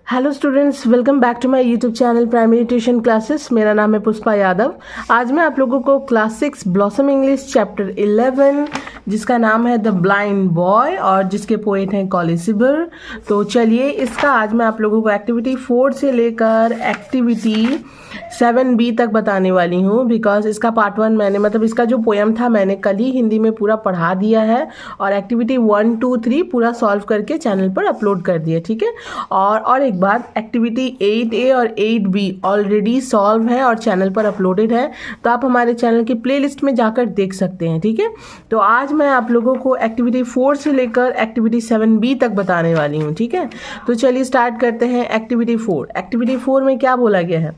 Hello students, welcome back to my YouTube channel primary tuition classes. मेरा नाम है पुष्पा यादव। आज मैं आप लोगों को क्लास 6 ब्लॉसम इंग्लिश चैप्टर 11 जिसका नाम है द ब्लाइंड बॉय और जिसके पोएट हैं कॉली सिबर। तो चलिए इसका आज मैं आप लोगों को एक्टिविटी 4 से लेकर एक्टिविटी 7B तक बताने वाली हूँ। बिकॉज इसका पार्ट 1 मैंने इसका जो पोएम था मैंने कल ही हिंदी में पूरा पढ़ा दिया है और एक्टिविटी 1, 2, 3 पूरा सॉल्व करके चैनल पर अपलोड कर दिया। ठीक है, और एक बात, एक्टिविटी 8A और 8B ऑलरेडी सॉल्व है और चैनल पर अपलोडेड है, तो आप हमारे चैनल की प्लेलिस्ट में जाकर देख सकते हैं। ठीक है, तो आज मैं आप लोगों को एक्टिविटी 4 से लेकर एक्टिविटी 7B तक बताने वाली हूँ। ठीक है, तो चलिए स्टार्ट करते हैं। एक्टिविटी 4। एक्टिविटी 4 में क्या बोला गया है?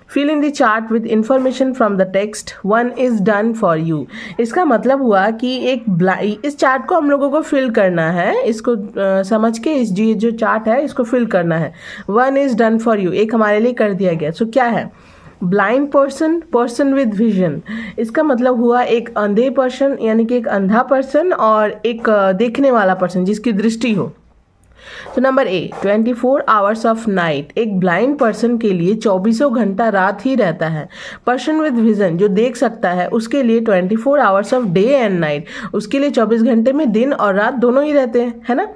Fill in the chart with information from the text. One is done for you. इसका मतलब हुआ कि इस चार्ट को हम लोगों को फिल करना है। इसको समझ के इस जो चार्ट है इसको फिल करना है। One is done for you, एक हमारे लिए कर दिया गया। सो क्या है? Blind person, person with vision. इसका मतलब हुआ एक अंधे पर्सन यानी कि एक अंधा पर्सन और एक देखने वाला पर्सन जिसकी दृष्टि हो। तो number A, 24 hours of night. एक ब्लाइंड पर्सन के लिए 24 घंटा रात ही रहता है। पर्सन विद विजन, जो देख सकता है, उसके लिए 24 hours of day and night. उसके लिए 24 घंटे में दिन और रात दोनों ही रहते हैं, है ना।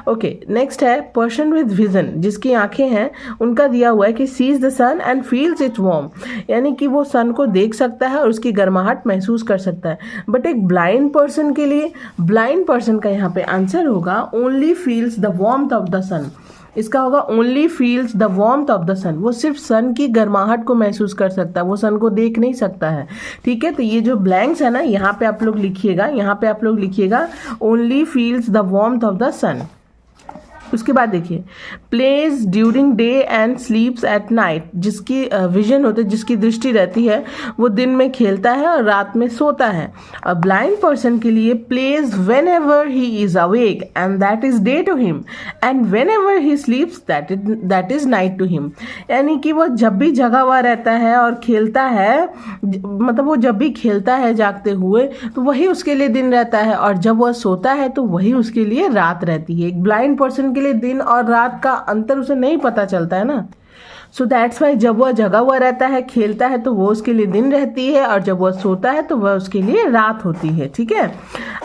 ओके, नेक्स्ट है पर्सन विद विजन, जिसकी आंखें हैं। उनका दिया हुआ है कि sees the sun and feels it warm, यानी कि वो सन को देख सकता है और उसकी गर्माहट महसूस कर सकता है। बट एक ब्लाइंड पर्सन के लिए, ब्लाइंड पर्सन का यहाँ पे आंसर होगा only feels the warmth of the sun. इसका होगा only feels the warmth of the sun. वो सिर्फ सन की गर्माहट को महसूस कर सकता है, वो सन को देख नहीं सकता है। ठीक है, तो ये जो ब्लैंक्स है ना, यहाँ पे आप लोग लिखिएगा only feels the warmth of the sun. उसके बाद देखिए, plays during day and sleeps at night. जिसकी विजन होती है, जिसकी दृष्टि रहती है, वो दिन में खेलता है और रात में सोता है। अ ब्लाइंड पर्सन के लिए plays whenever he is awake and that is day to him and whenever he sleeps that is night to him. यानी कि वो जब भी जगा हुआ रहता है और खेलता है, वो जब भी खेलता है जागते हुए, तो वही उसके लिए दिन रहता है, और जब वह सोता है तो वही उसके लिए रात रहती है। एक ब्लाइंड पर्सन के लिए दिन और रात का अंतर उसे नहीं पता चलता है ना। सो दैट्स वाई जब वह जगा हुआ रहता है, खेलता है, तो वो उसके लिए दिन रहती है, और जब वह सोता है तो वह उसके लिए रात होती है। ठीक है,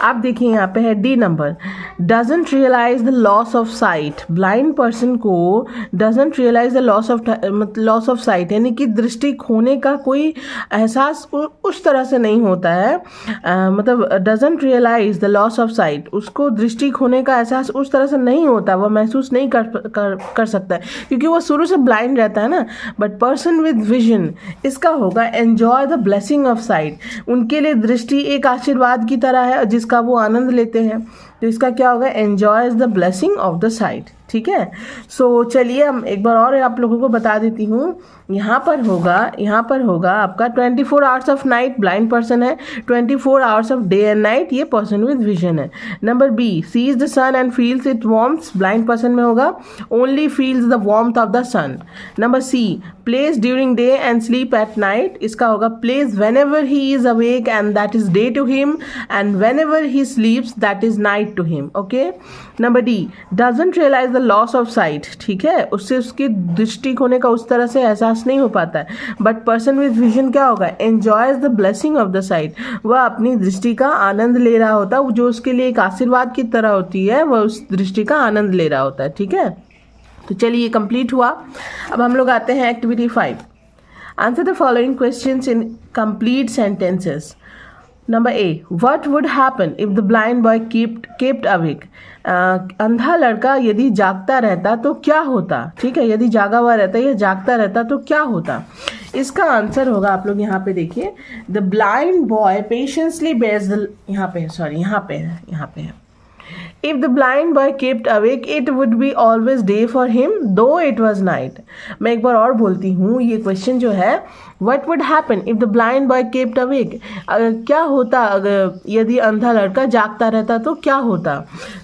आप देखिए यहाँ पे है D number, doesn't realise the loss of sight. Blind person को doesn't realise the loss of sight, यानी कि दृष्टि खोने का कोई एहसास उस तरह से नहीं होता है। Doesn't realise the loss of sight, उसको दृष्टि खोने का एहसास उस तरह से नहीं होता, वह महसूस नहीं कर सकता है, क्योंकि वह शुरू से ब्लाइंड रहता है ना। बट पर्सन विद विजन, इसका होगा enjoy the blessing of site. उनके लिए दृष्टि एक आशीर्वाद की तरह है जिसका वो आनंद लेते हैं। तो इसका क्या होगा? Enjoys the blessing of the site. ठीक है, सो चलिए हम एक बार और आप लोगों को बता देती हूँ। यहाँ पर होगा आपका 24 hours of night blind person है, 24 hours of day and night ये पर्सन विद विजन है। Number B, sees the sun and feels it warmth, blind person में होगा only feels the warmth of the sun. Number C, plays during day and sleep at night, इसका होगा plays whenever he is awake and that is day to him and whenever he sleeps that is night to him. Okay, number D, doesn't realise the loss of sight. ठीक है, उससे उसकी दृष्टि खोने का उस तरह से एहसास नहीं हो पाता है। बट पर्सन विद विजन क्या होगा? Enjoys the blessing of the site, वह अपनी दृष्टि का आनंद ले रहा होता है, जो उसके लिए एक आशीर्वाद की तरह होती है, वह उस दृष्टि का आनंद ले रहा होता है। ठीक है, तो चलिए ये कंप्लीट हुआ। अब हम लोग आते हैं activity 5। Answer the following questions in complete sentences. Number A, what would happen if the blind boy kept awake. अंधा लड़का यदि जागता रहता तो क्या होता। ठीक है, यदि जागा हुआ रहता या जागता रहता तो क्या होता। इसका आंसर होगा, आप लोग यहाँ पे देखिए, the blind boy patiently bears the, यहाँ पे है If the blind boy kept awake, it would be always day for him, though it was night. मैं एक बार और बोलती हूँ, ये क्वेश्चन जो है, what would happen if the blind boy kept awake? क्या होता अगर यदि अंधा लड़का जागता रहता तो क्या होता।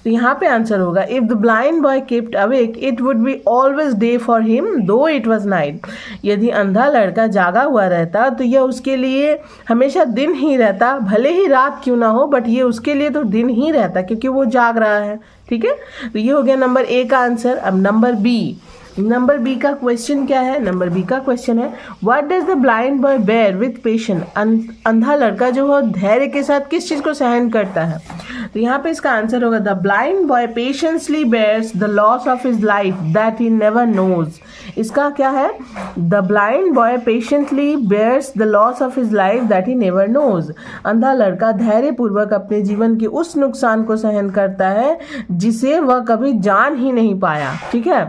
तो यहाँ पे आंसर होगा if the blind boy kept awake, it would be always day for him, though it was night. यदि अंधा लड़का जागा हुआ रहता तो यह उसके लिए हमेशा दिन ही रहता, भले ही रात क्यों ना हो, बट ये उसके लिए तो दिन ही रहता क्योंकि वो जाग रहा है। ठीक है, तो ये हो गया नंबर ए का आंसर। अब नंबर बी, नंबर बी का क्वेश्चन क्या है? नंबर बी का क्वेश्चन है what does the blind boy bear with patience? अंधा लड़का जो है धैर्य के साथ किस चीज़ को सहन करता है? तो यहाँ पे इसका आंसर होगा the blind boy patiently bears the loss of his life that he never knows. इसका क्या है? The blind boy patiently bears the loss of his life that he never knows. अंधा लड़का धैर्यपूर्वक अपने जीवन के उस नुकसान को सहन करता है जिसे वह कभी जान ही नहीं पाया। ठीक है,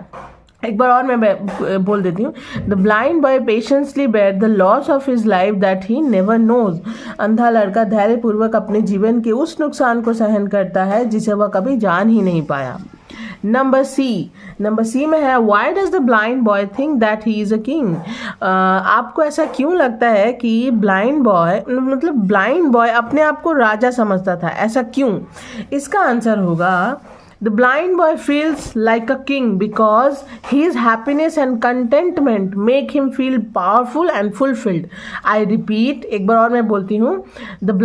एक बार और मैं बोल देती हूँ। The blind boy patiently bear the loss of his life that he never knows. अंधा लड़का धैर्यपूर्वक अपने जीवन के उस नुकसान को सहन करता है जिसे वह कभी जान ही नहीं पाया। नंबर सी में है why does the blind boy think that he is a king? आपको ऐसा क्यों लगता है कि ब्लाइंड बॉय अपने आप को राजा समझता था? ऐसा क्यों? इसका आंसर होगा The blind boy feels like a king because his happiness and contentment make him feel powerful and fulfilled. I repeat, एक बार और मैं बोलती हूँ। The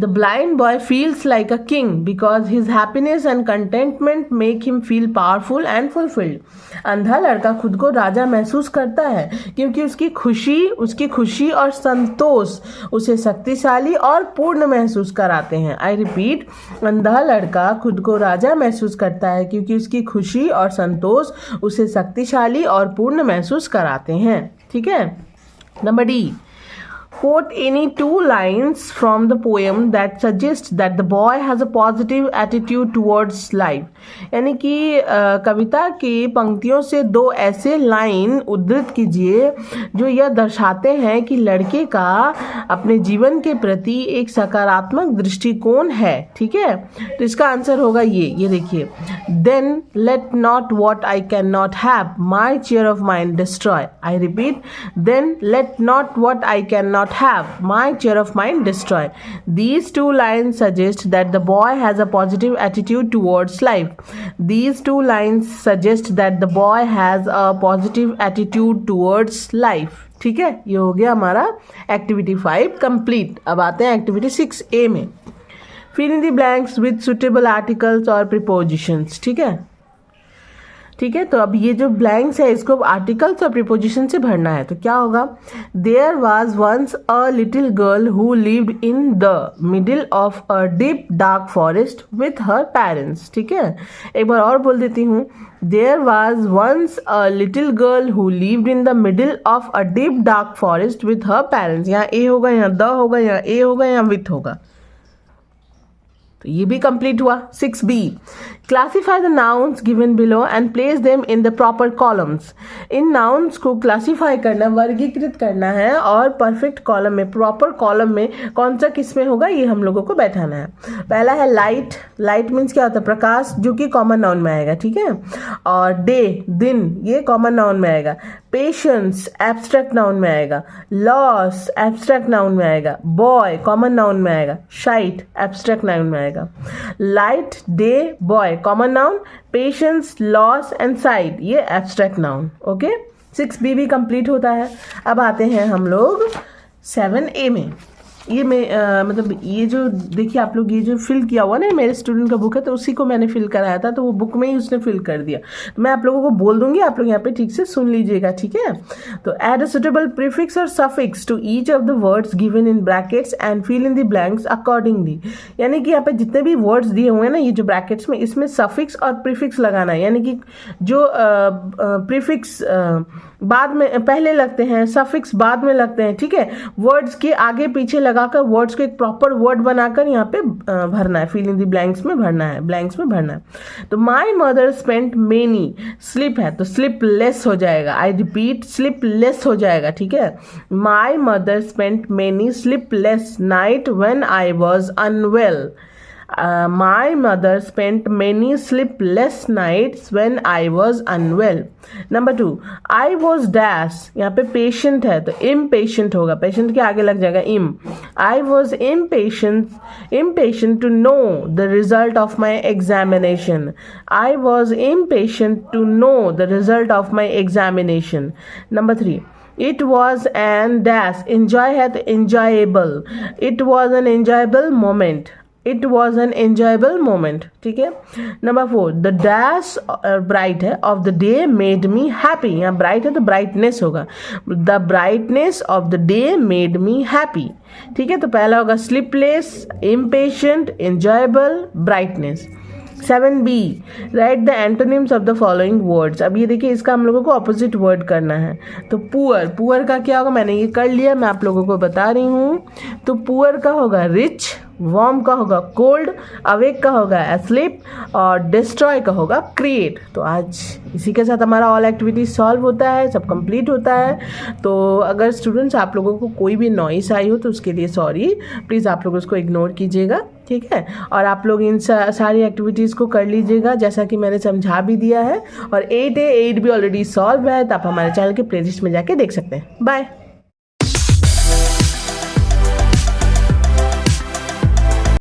blind boy feels like a king because his happiness and contentment make him feel powerful and fulfilled. अंधा लड़का खुद को राजा महसूस करता है क्योंकि उसकी खुशी और संतोष उसे शक्तिशाली और पूर्ण महसूस कराते हैं। I repeat, अंधा लड़का खुद को राजा महसूस करता है क्योंकि उसकी खुशी और संतोष उसे शक्तिशाली और पूर्ण महसूस कराते हैं। ठीक है, number D, quote any two lines from the poem that suggest that the boy has a positive attitude towards life. यानी कि कविता की पंक्तियों से दो ऐसे लाइन उद्धृत कीजिए जो यह दर्शाते हैं कि लड़के का अपने जीवन के प्रति एक सकारात्मक दृष्टिकोण है। ठीक है, तो इसका आंसर होगा ये देखिए। Then let not what I cannot have my cheer of mine destroy. I repeat, then let not what I cannot have my cheer of mine destroy. These two lines suggest that the boy has a positive attitude towards life. These two lines suggest that the boy has a positive attitude towards life. ठीक है, ये हो गया हमारा activity 5 complete. अब आते हैं activity 6A में। Fill in the blanks with suitable articles और प्रीपोजिशंस। ठीक है, तो अब ये जो ब्लैंक्स है इसको आर्टिकल्स और प्रीपोजिशन से भरना है। तो क्या होगा? There was once a little girl who lived in the middle of a deep dark forest with her parents. ठीक है, एक बार और बोल देती हूँ। There was once a little girl who lived in the middle of a deep dark forest with her parents. यहाँ a होगा, यहाँ द होगा, यहाँ ए होगा, यहाँ विथ होगा। तो ये भी कंप्लीट हुआ। 6B, classify the nouns given below and place them in the proper columns. In nouns को क्लासीफाई करना, वर्गीकृत करना है और परफेक्ट कॉलम में, प्रॉपर कॉलम में कौन सा किस में होगा ये हम लोगों को बैठाना है। पहला है लाइट। लाइट मीन्स क्या होता है? प्रकाश, जो कि कॉमन नाउन में आएगा। ठीक है, और डे, दिन, ये कॉमन नाउन में आएगा। पेशेंस एब्स्ट्रैक्ट नाउन में आएगा। लॉस एब्स्ट्रैक्ट नाउन में आएगा। बॉय कॉमन नाउन में आएगा। शाइट एब्स्ट्रैक्ट नाउन में आएगा। Light, day, boy common noun, patience, loss and site ये एब्स्ट्रैक्ट नाउन। ओके, 6B भी कंप्लीट होता है। अब आते हैं हम लोग 7A में। ये ये जो देखिए आप लोग, ये जो फिल किया हुआ ना मेरे स्टूडेंट का बुक है, तो उसी को मैंने फिल कराया था, तो वो बुक में ही उसने फिल कर दिया। तो मैं आप लोगों को बोल दूंगी, आप लोग यहाँ पे ठीक से सुन लीजिएगा। ठीक है, तो एड अ सुटेबल प्रीफिक्स और suffix to each of the words given in brackets and fill in the blanks accordingly. यानी कि यहाँ पे जितने भी वर्ड्स दिए हुए हैं ना, ये जो ब्रैकेट्स में, इसमें सफिक्स और प्रीफिक्स लगाना है। यानी कि जो प्रीफिक्स बाद में पहले लगते हैं, सफिक्स बाद में लगते हैं। ठीक है, वर्ड्स के आगे पीछे लगाकर वर्ड्स को एक प्रॉपर वर्ड बनाकर यहाँ पे भरना है, फिल इन द ब्लैंक्स में भरना है, ब्लैंक्स में भरना है। तो माई मदर स्पेंट मेनी, स्लिप है तो स्लिप लेस हो जाएगा। आई रिपीट, स्लिप लेस हो जाएगा। ठीक है, my mother spent many sleepless night when I was unwell. My mother spent many sleepless nights when I was unwell. Number 2, I was dash, यहाँ पे patient है तो impatient होगा, patient के आगे लग जाएगा im. I was impatient to know the result of my examination. I was impatient to know the result of my examination. Number 3, it was an dash, enjoy है तो enjoyable. It was an enjoyable moment. It was an enjoyable moment, ठीक है। Number 4, the dash bright है of the day made me happy, यहाँ bright है तो brightness होगा, the brightness of the day made me happy, ठीक है। तो पहला होगा sleepless, impatient, enjoyable, brightness. 7b, right the antonyms of the following words. अब ये देखिए इसका हम लोगों को ऑपोजिट वर्ड करना है। तो पुअर, पुअर का क्या होगा, मैंने ये कर लिया, मैं आप लोगों को बता रही हूँ। तो पुअर का होगा रिच, वार्म का होगा कोल्ड, अवेक का होगा एस्लीप और डिस्ट्रॉय का होगा क्रिएट। तो आज इसी के साथ हमारा ऑल एक्टिविटी सॉल्व होता है, सब कंप्लीट होता है। तो अगर स्टूडेंट्स आप लोगों को कोई भी नॉइस आई हो तो उसके लिए सॉरी, प्लीज़ आप लोग उसको इग्नोर कीजिएगा, ठीक है। और आप लोग इन सारी एक्टिविटीज़ को कर लीजिएगा जैसा कि मैंने समझा भी दिया है। और 8A 8 भी ऑलरेडी सॉल्व है, तो आप हमारे चैनल के प्लेलिस्ट में जाके देख सकते हैं। बाय।